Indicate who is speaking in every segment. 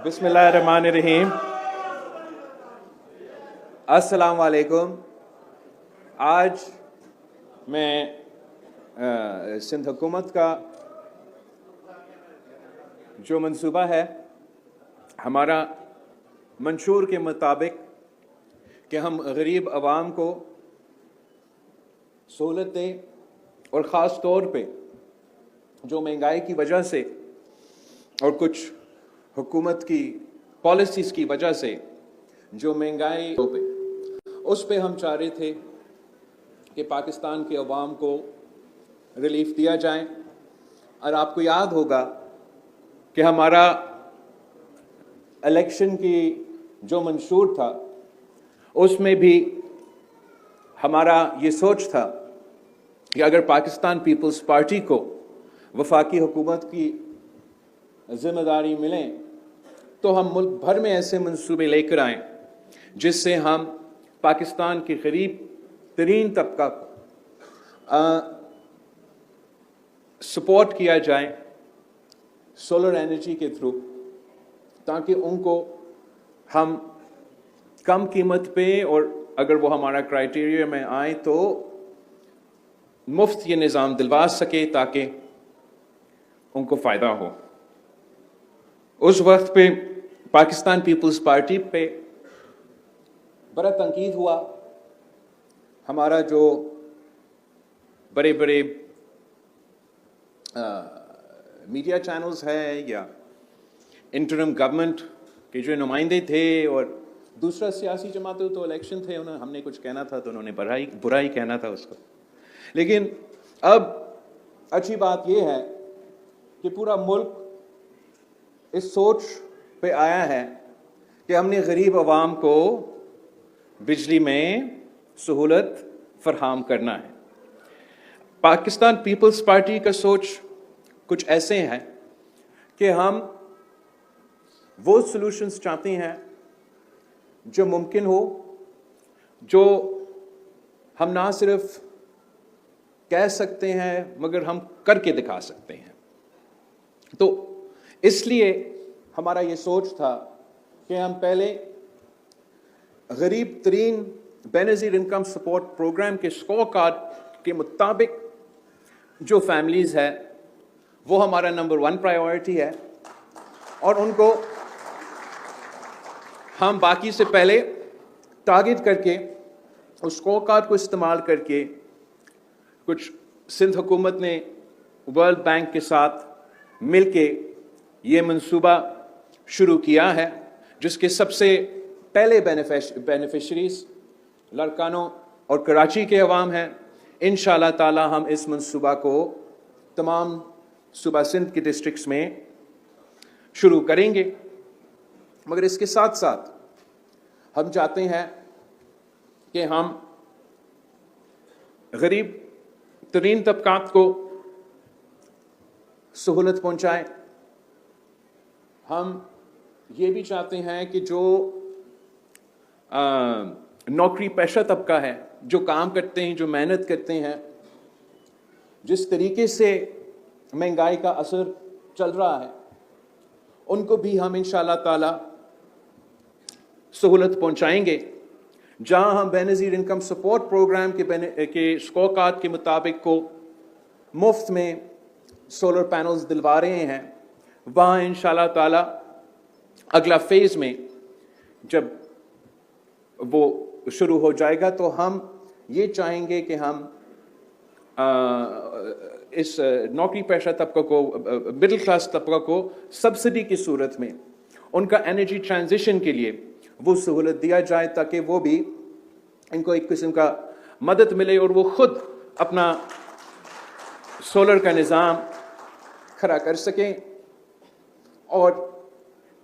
Speaker 1: बिस्मिल्लाहिर्रहमानिर्रहीम। अस्सलाम वालेकुम। आज मैं सिंध हुकूमत का जो मंसूबा है, हमारा मंशूर के मुताबिक कि हम गरीब आवाम को सहूलत दें और ख़ास तौर पे जो महंगाई की वजह से और कुछ हुकूमत की पॉलिसीज़ की वजह से जो महंगाई पे उस पे हम चाह रहे थे कि पाकिस्तान के अवाम को रिलीफ दिया जाए। और आपको याद होगा कि हमारा इलेक्शन की जो मंशूर था उसमें भी हमारा ये सोच था कि अगर पाकिस्तान पीपल्स पार्टी को वफाकी हुकूमत की जिम्मेदारी मिले तो हम मुल्क भर में ऐसे मंसूबे लेकर आएँ जिससे हम पाकिस्तान के गरीब तरीन तबका को सपोर्ट किया जाए सोलर एनर्जी के थ्रू, ताकि उनको हम कम कीमत पे और अगर वो हमारा क्राइटेरिया में आए तो मुफ्त ये निज़ाम दिलवा सके ताकि उनको फ़ायदा हो। उस वक्त पे पाकिस्तान पीपल्स पार्टी पे बड़ा तनकीद हुआ। हमारा जो बड़े बड़े मीडिया चैनल्स है या इंटरिम गवर्नमेंट के जो नुमाइंदे थे और दूसरा सियासी जमातों तो इलेक्शन थे, उन्हें हमने कुछ कहना था तो उन्होंने बुराई कहना था उसको। लेकिन अब अच्छी बात यह है कि पूरा मुल्क इस सोच पे आया है कि हमने गरीब आवाम को बिजली में सहूलत फरहाम करना है। पाकिस्तान पीपल्स पार्टी का सोच कुछ ऐसे है कि हम वो सॉल्यूशंस चाहते हैं जो मुमकिन हो, जो हम ना सिर्फ कह सकते हैं मगर हम करके दिखा सकते हैं। तो इसलिए हमारा ये सोच था कि हम पहले गरीब तरीन बेनज़ीर इनकम सपोर्ट प्रोग्राम के स्कोर कार्ड के मुताबिक जो फैमिलीज़ है वो हमारा नंबर 1 प्रायोरिटी है, और उनको हम बाकी से पहले टारगेट करके उस स्कोर कार्ड को इस्तेमाल करके कुछ सिंध हुकूमत ने वर्ल्ड बैंक के साथ मिलके ये मंसूबा शुरू किया है, जिसके सबसे पहले बेनिफिशरीज लड़कानों और कराची के अवाम हैं। इंशाअल्लाह ताला हम इस मंसूबा को तमाम सूबा सिंध के डिस्ट्रिक्ट्स में शुरू करेंगे। मगर इसके साथ साथ हम चाहते हैं कि हम गरीब तरीन तबकात को सहूलत पहुंचाएं। हम ये भी चाहते हैं कि जो नौकरी पेशा तबका है, जो काम करते हैं, जो मेहनत करते हैं, जिस तरीके से महंगाई का असर चल रहा है, उनको भी हम इंशाअल्लाह ताला सहूलत पहुंचाएंगे। जहां हम बेनज़ीर इनकम सपोर्ट प्रोग्राम के स्कोर कार्ड के मुताबिक को मुफ्त में सोलर पैनल्स दिलवा रहे हैं, वहाँ इंशाअल्लाह ताला अगला फेज़ में जब वो शुरू हो जाएगा तो हम ये चाहेंगे कि हम इस नौकरी पेशा तबका को, मिडिल क्लास तबका को सब्सिडी की सूरत में उनका एनर्जी ट्रांजिशन के लिए वो सहूलत दिया जाए, ताकि वो भी इनको एक किस्म का मदद मिले और वो खुद अपना सोलर का निज़ाम खड़ा कर सकें और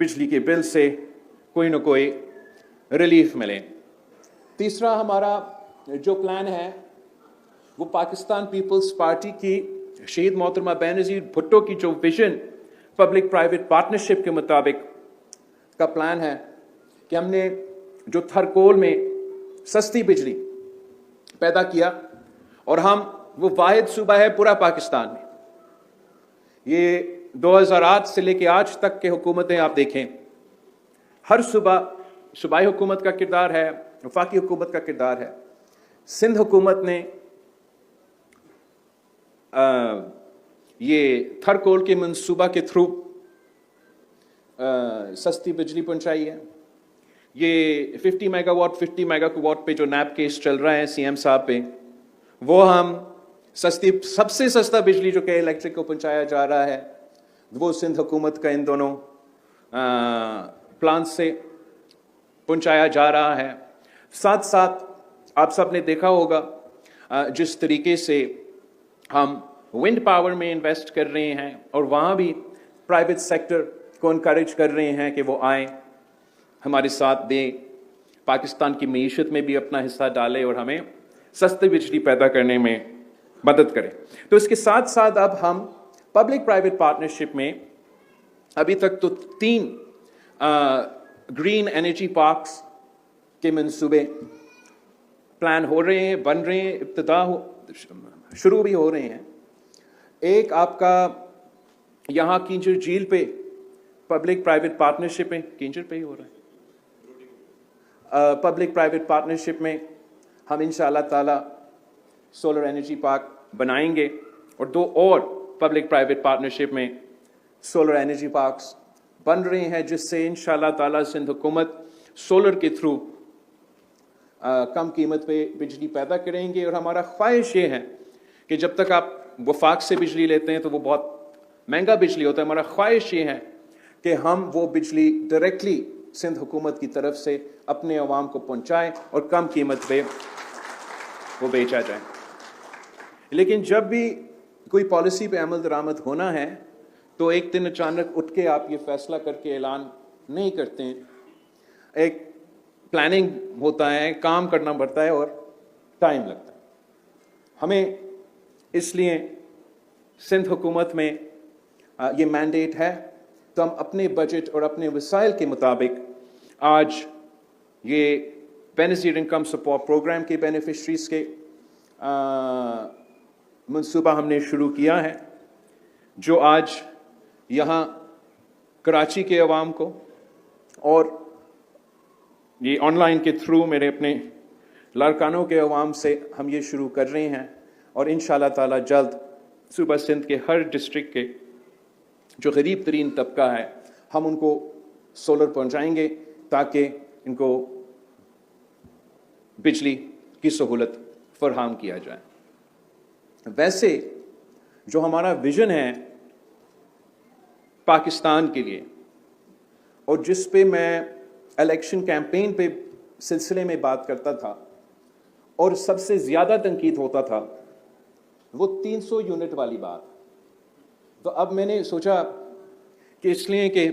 Speaker 1: बिजली के बिल से कोई ना कोई रिलीफ मिले। तीसरा हमारा जो प्लान है वो पाकिस्तान पीपल्स पार्टी की शहीद मोहतरमा बेनज़ीर भुट्टो की जो विजन पब्लिक प्राइवेट पार्टनरशिप के मुताबिक का प्लान है कि हमने जो थरकोल में सस्ती बिजली पैदा किया और हम वो वाहिद सूबा है पूरा पाकिस्तान में। ये 2008 से लेके आज तक के हुकूमतें आप देखें हर सूबाई हुकूमत का किरदार है, वफाकी हुकूमत का किरदार है। सिंध हुकूमत ने ये थरकोल के मंसूबा के थ्रू सस्ती बिजली पहुंचाई है। ये 50 मेगावाट पे जो नैप केस चल रहा है सीएम साहब पे, वो हम सबसे सस्ता बिजली जो के इलेक्ट्रिक को पहुंचाया जा रहा है, वो सिंध हुकूमत का इन दोनों प्लांट से पहुंचाया जा रहा है। साथ साथ आप सब ने देखा होगा जिस तरीके से हम विंड पावर में इन्वेस्ट कर रहे हैं और वहाँ भी प्राइवेट सेक्टर को इनकरेज कर रहे हैं कि वो आए, हमारे साथ दें, पाकिस्तान की मईशत में भी अपना हिस्सा डालें और हमें सस्ती बिजली पैदा करने में मदद करें। तो इसके साथ साथ अब हम पब्लिक प्राइवेट पार्टनरशिप में अभी तक तो 3 ग्रीन एनर्जी पार्क्स के मंसूबे प्लान हो रहे हैं, बन रहे हैं, शुरू भी हो रहे हैं। एक आपका यहाँ कींचर झील पे पब्लिक प्राइवेट पार्टनरशिप में, कींचर पे ही हो रहा है, पब्लिक प्राइवेट पार्टनरशिप में हम इंशाअल्लाह ताला सोलर एनर्जी पार्क बनाएंगे और 2 और पब्लिक प्राइवेट पार्टनरशिप में सोलर एनर्जी पार्क्स बन रहे हैं, जिससे इंशाअल्लाह ताला सिंध हुकूमत सोलर के थ्रू कम कीमत पे बिजली पैदा करेंगे। और हमारा ख्वाहिश ये है कि जब तक आप वफाक से बिजली लेते हैं तो वो बहुत महंगा बिजली होता है, हमारा ख्वाहिश ये है कि हम वो बिजली डायरेक्टली सिंध हुकूमत की तरफ से अपने अवाम को पहुंचाएं और कम कीमत पे वो बेचा जाए। लेकिन जब भी कोई पॉलिसी पे अमल दरामद होना है तो एक दिन अचानक उठ के आप ये फैसला करके ऐलान नहीं करते हैं। एक प्लानिंग होता है, काम करना पड़ता है और टाइम लगता है। हमें इसलिए सिंध हुकूमत में ये मैंडेट है, तो हम अपने बजट और अपने वसाइल के मुताबिक आज ये बेनिफिशियरी इनकम सपोर्ट प्रोग्राम के बेनिफिशरीज के मंसूबा हमने शुरू किया है, जो आज यहाँ कराची के अवाम को और ये ऑनलाइन के थ्रू मेरे अपने लारकानों के अवाम से हम ये शुरू कर रहे हैं। और इंशाअल्लाह ताला जल्द सूबा सिंध के हर डिस्ट्रिक्ट के जो गरीब तरीन तबका है हम उनको सोलर पहुंचाएंगे ताकि इनको बिजली की सहूलत फरहम किया जाए। वैसे जो हमारा विजन है पाकिस्तान के लिए और जिस पे मैं इलेक्शन कैंपेन पे सिलसिले में बात करता था और सबसे ज़्यादा तनकीद होता था, वो 300 यूनिट वाली बात। तो अब मैंने सोचा कि इसलिए कि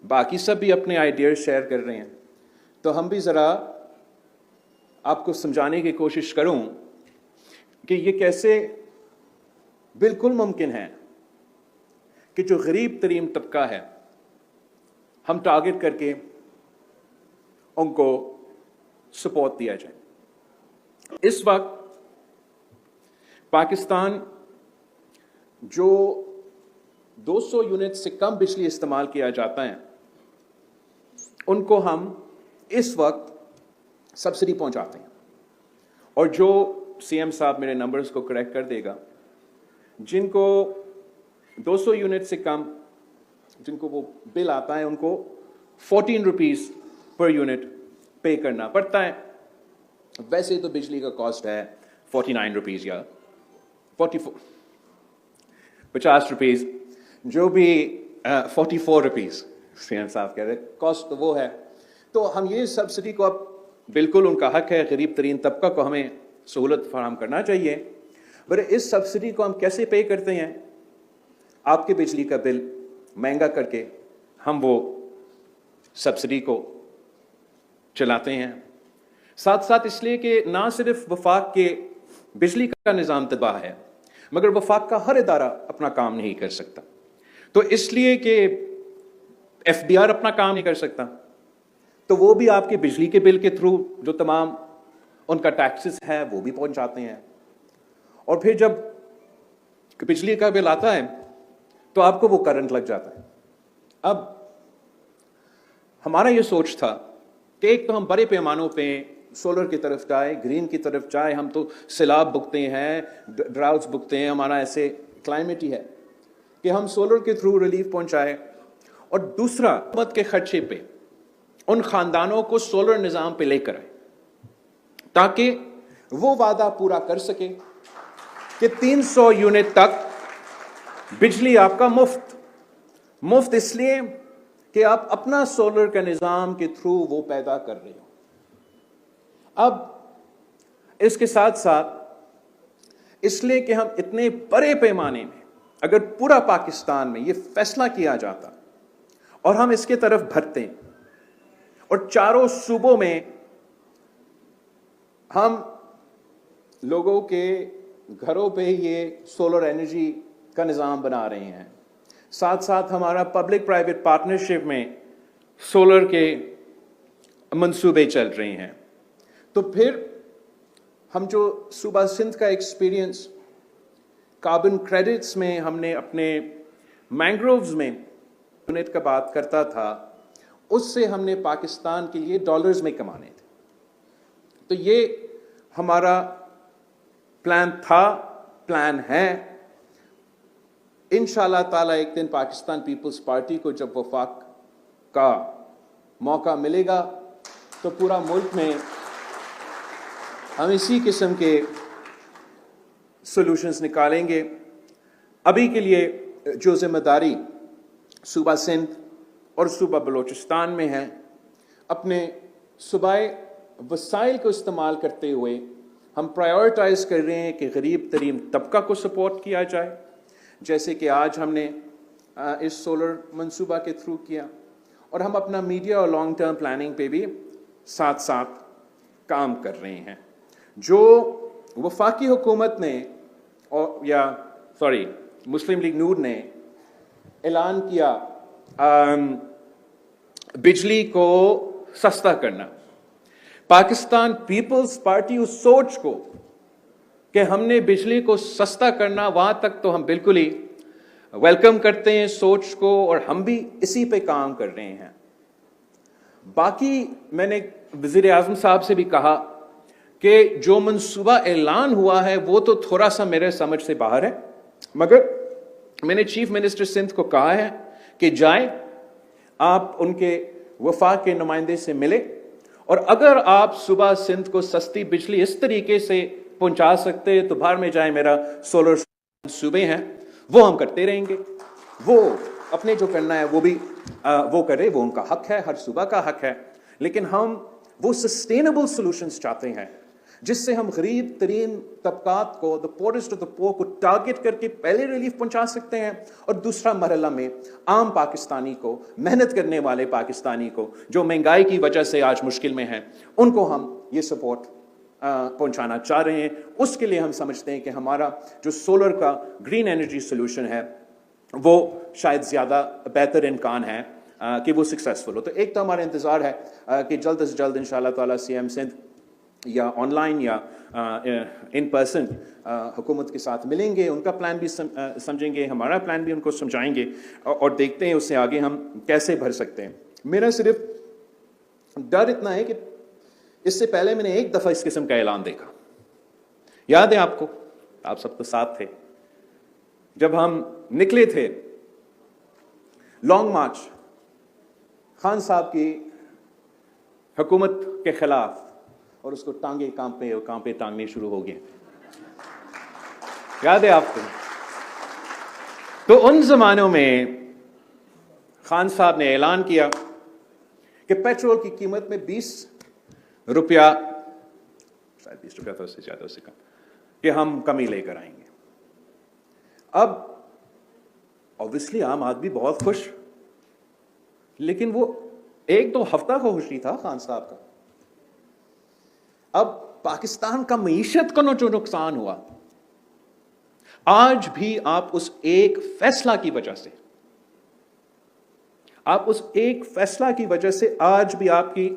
Speaker 1: बाकी सब भी अपने आइडियाज शेयर कर रहे हैं तो हम भी ज़रा आपको समझाने की कोशिश करूं कि ये कैसे बिल्कुल मुमकिन है कि जो गरीब तरीन तबका है हम टारगेट करके उनको सपोर्ट दिया जाए। इस वक्त पाकिस्तान जो 200 यूनिट से कम बिजली इस्तेमाल किया जाता है उनको हम इस वक्त सब्सिडी पहुंचाते हैं। और जो सीएम साहब मेरे नंबर्स को करेक्ट कर देगा, जिनको 200 यूनिट से कम जिनको वो बिल आता है उनको 14 रुपीज़ पर यूनिट पे करना पड़ता है। वैसे तो बिजली का कॉस्ट है 49 रुपीज़ या 50 रुपीज़, जो भी 44 रुपीज़ सीएम साहब कह रहे कॉस्ट तो वो है। तो हम ये सब्सिडी को अब बिल्कुल उनका हक है, गरीब तरीन तबका को हमें सहूलत फराहम करना चाहिए। पर इस सब्सिडी को हम कैसे पे करते हैं? आपके बिजली का बिल महंगा करके हम वो सब्सिडी को चलाते हैं। साथ साथ इसलिए कि ना सिर्फ वफाक के बिजली का निज़ाम तबाह है मगर वफाक का हर इदारा अपना काम नहीं कर सकता। तो इसलिए कि एफडीआर अपना काम नहीं कर सकता तो वो भी आपके बिजली के बिल के थ्रू जो तमाम उनका टैक्सेस है वो भी पहुंचाते हैं। और फिर जब बिजली का बिल आता है तो आपको वो करंट लग जाता है। अब ہمارا یہ سوچ تھا کہ ایک تو ہم بڑے پیمانوں پہ سولر کی طرف جائے, گرین کی طرف جائے. ہم تو سیلاب بکتے ہیں, ڈراؤٹس بکتے ہیں, ہمارا ایسے کلائمیٹ ہی ہے کہ ہم سولر کے تھرو ریلیف پہنچائے. اور دوسرا, حکومت کے خرچے پہ ان خاندانوں کو سولر نظام پہ لے کر آئے تاکہ وہ وعدہ پورا کر سکے کہ 300 یونٹ تک بجلی آپ کا مفت اس لیے کہ آپ اپنا سولر کا نظام کے تھرو وہ پیدا کر رہے ہو. اب اس کے ساتھ ساتھ اس لیے کہ ہم اتنے بڑے پیمانے میں اگر پورا پاکستان میں یہ فیصلہ کیا جاتا اور ہم اس کے طرف بھرتے اور چاروں صوبوں میں ہم لوگوں کے گھروں پہ یہ سولر انرجی کا نظام بنا رہے ہیں, ساتھ ساتھ ہمارا پبلک پرائیویٹ پارٹنرشپ میں سولر کے منصوبے چل رہے ہیں, تو پھر ہم جو صوبہ سندھ کا ایکسپیرینس کاربن کریڈٹس میں ہم نے اپنے مینگرووز میں یونٹ کا بات کرتا تھا, اس سے ہم نے پاکستان کے لیے ڈالرز میں کمانے تھے. تو یہ ہمارا پلان تھا, پلان ہے. انشاءاللہ تعالیٰ ایک دن پاکستان پیپلز پارٹی کو جب وفاق کا موقع ملے گا تو پورا ملک میں ہم اسی قسم کے سولوشنز نکالیں گے. ابھی کے لیے جو ذمہ داری صوبہ سندھ اور صوبہ بلوچستان میں ہے, اپنے صوبائی وسائل کو استعمال کرتے ہوئے ہم پرائیورٹائز کر رہے ہیں کہ غریب ترین طبقہ کو سپورٹ کیا جائے, جیسے کہ آج ہم نے اس سولر منصوبہ کے تھرو کیا. اور ہم اپنا میڈیا اور لانگ ٹرم پلاننگ پہ بھی ساتھ ساتھ کام کر رہے ہیں. جو وفاقی حکومت نے مسلم لیگ نور نے اعلان کیا بجلی کو سستا کرنا, پاکستان پیپلز پارٹی اس سوچ کو کہ ہم نے بجلی کو سستا کرنا, وہاں تک تو ہم بالکل ہی ویلکم کرتے ہیں سوچ کو, اور ہم بھی اسی پہ کام کر رہے ہیں. باقی میں نے وزیر اعظم صاحب سے بھی کہا کہ جو منصوبہ اعلان ہوا ہے وہ تو تھوڑا سا میرے سمجھ سے باہر ہے, مگر میں نے چیف منسٹر سندھ کو کہا ہے کہ جائیں آپ ان کے وفاق کے نمائندے سے ملے, اور اگر آپ صوبہ سندھ کو سستی بجلی اس طریقے سے پہنچا سکتے تو باہر میں جائیں, میرا سولر صوبے ہیں وہ ہم کرتے رہیں گے. وہ اپنے جو کرنا ہے وہ بھی وہ کرے, وہ ان کا حق ہے, ہر صوبہ کا حق ہے. لیکن ہم وہ سسٹینیبل سولوشنز چاہتے ہیں جس سے ہم غریب ترین طبقات کو, the poorest of the poor کو ٹارگٹ کر کے پہلے ریلیف پہنچا سکتے ہیں, اور دوسرا مرحلہ میں عام پاکستانی کو, محنت کرنے والے پاکستانی کو جو مہنگائی کی وجہ سے آج مشکل میں ہیں, ان کو ہم یہ سپورٹ پہنچانا چاہ رہے ہیں. اس کے لیے ہم سمجھتے ہیں کہ ہمارا جو سولر کا گرین انرجی سولوشن ہے وہ شاید زیادہ بہتر امکان ہے کہ وہ سکسیسفل ہو. تو ایک تو ہمارا انتظار ہے کہ جلد از جلد انشاءاللہ تعالیٰ سی ایم سندھ یا آن لائن یا ان پرسن حکومت کے ساتھ ملیں گے, ان کا پلان بھی سمجھیں گے, ہمارا پلان بھی ان کو سمجھائیں گے, اور دیکھتے ہیں اس سے آگے ہم کیسے بھر سکتے ہیں. میرا صرف ڈر اتنا ہے کہ اس سے پہلے میں نے ایک دفعہ اس قسم کا اعلان دیکھا, یاد ہے آپ کو, آپ سب تو ساتھ تھے, جب ہم نکلے تھے لانگ مارچ خان صاحب کی حکومت کے خلاف, اور اس کو ٹانگے کانپے ٹانگنے شروع ہو گئے, یاد ہے آپ کو. تو ان زمانوں میں خان صاحب نے اعلان کیا کہ پیٹرول کی قیمت میں 20 روپیہ, شاید 20 روپیہ تھا, اس سے زیادہ, اس سے کم, کہ ہم کمی لے کر آئیں گے. اب obviously عام آدمی بہت خوش, لیکن وہ ایک دو ہفتہ کا خوش نہیں تھا خان صاحب کا. اب پاکستان کا معیشت کو جو نقصان ہوا, آج بھی آپ اس ایک فیصلہ کی وجہ سے آج بھی آپ کی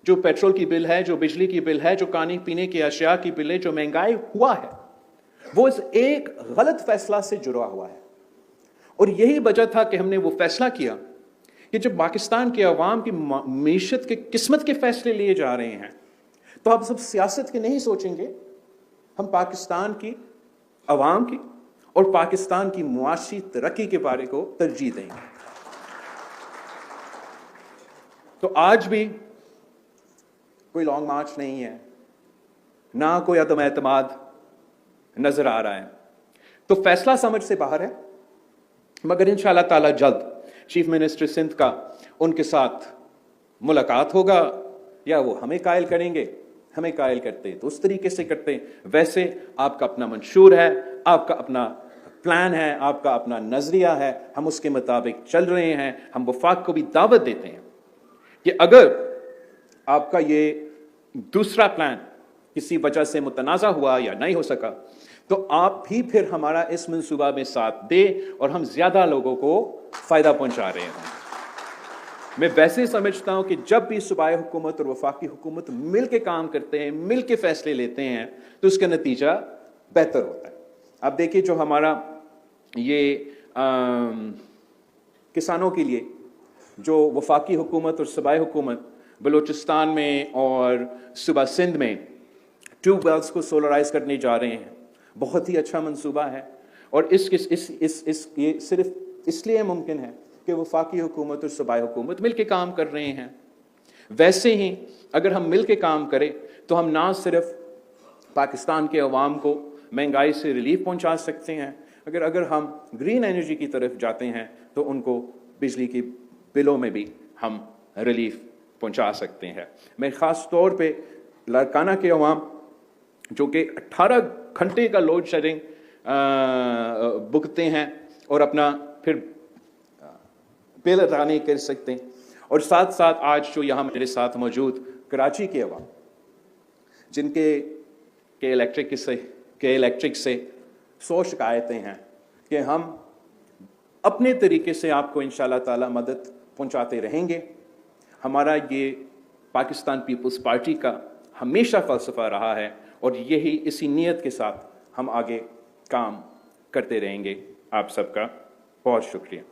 Speaker 1: جو پیٹرول کی بل ہے, جو بجلی کی بل ہے, جو کھانے پینے کی اشیاء کی بل ہے, جو مہنگائی ہوا ہے, وہ اس ایک غلط فیصلہ سے جڑا ہوا ہے. اور یہی وجہ تھا کہ ہم نے وہ فیصلہ کیا कि जब पाकिस्तान के अवाम की मीशत के किस्मत के फैसले लिए जा रहे हैं तो आप सब सियासत के नहीं सोचेंगे, हम पाकिस्तान की अवाम की और पाकिस्तान की मुआशी तरक्की के बारे को तरजीह देंगे। तो आज भी कोई लॉन्ग मार्च नहीं है, ना कोई अदम एतमाद नजर आ रहा है, तो फैसला समझ से बाहर है। मगर इंशाअल्लाह ताला जल्द चीफ मिनिस्टर सिंध का उनके साथ मुलाकात होगा, या वो हमें कायल करेंगे, हमें कायल करते तो उस तरीके से करते। वैसे आपका अपना मंशूर है, आपका अपना प्लान है, आपका अपना नजरिया है, हम उसके मुताबिक चल रहे हैं। हम वफाक को भी दावत देते हैं कि अगर आपका ये दूसरा प्लान किसी वजह से मुतनाज़ा हुआ या नहीं हो सका तो आप भी फिर हमारा इस मंसूबा में साथ दे और हम ज्यादा लोगों को फायदा पहुंचा रहे हैं। मैं वैसे समझता हूं कि जब भी सूबाई हुकूमत और वफाकी हुकूमत मिल के काम करते हैं, मिल के फैसले लेते हैं, तो उसका नतीजा बेहतर होता है। अब देखिए जो हमारा ये किसानों के लिए जो वफाकी हुकूमत और सूबाई हुकूमत बलूचिस्तान में और सूबा सिंध में ट्यूबवेल्स को सोलराइज करने जा रहे हैं, बहुत ही अच्छा मंसूबा है। और ये सिर्फ इसलिए मुमकिन है कि वफाकी हुकूमत और सूबाई हुकूमत मिल के काम कर रहे हैं। वैसे ही अगर हम मिल के काम करें तो हम ना सिर्फ पाकिस्तान के अवाम को महंगाई से रिलीफ पहुंचा सकते हैं, अगर हम ग्रीन एनर्जी की तरफ जाते हैं तो उनको बिजली की बिलों में भी हम रिलीफ पहुंचा सकते हैं। मैं ख़ास तौर पे लारकाना के अवाम जो कि 18 घंटे का लोड शेडिंग भुगतते हैं और अपना फिर बिल अदा नहीं कर सकते, और साथ साथ आज जो यहाँ मेरे साथ मौजूद कराची के अवाम जिनके इलेक्ट्रिक से 100 शिकायतें हैं कि हम अपने तरीके से आपको इंशाअल्लाह ताला मदद पहुंचाते रहेंगे। हमारा ये पाकिस्तान पीपल्स पार्टी का हमेशा फ़लसफ़ा रहा है और यही इसी नीयत के साथ हम आगे काम करते रहेंगे। आप सबका बहुत शुक्रिया।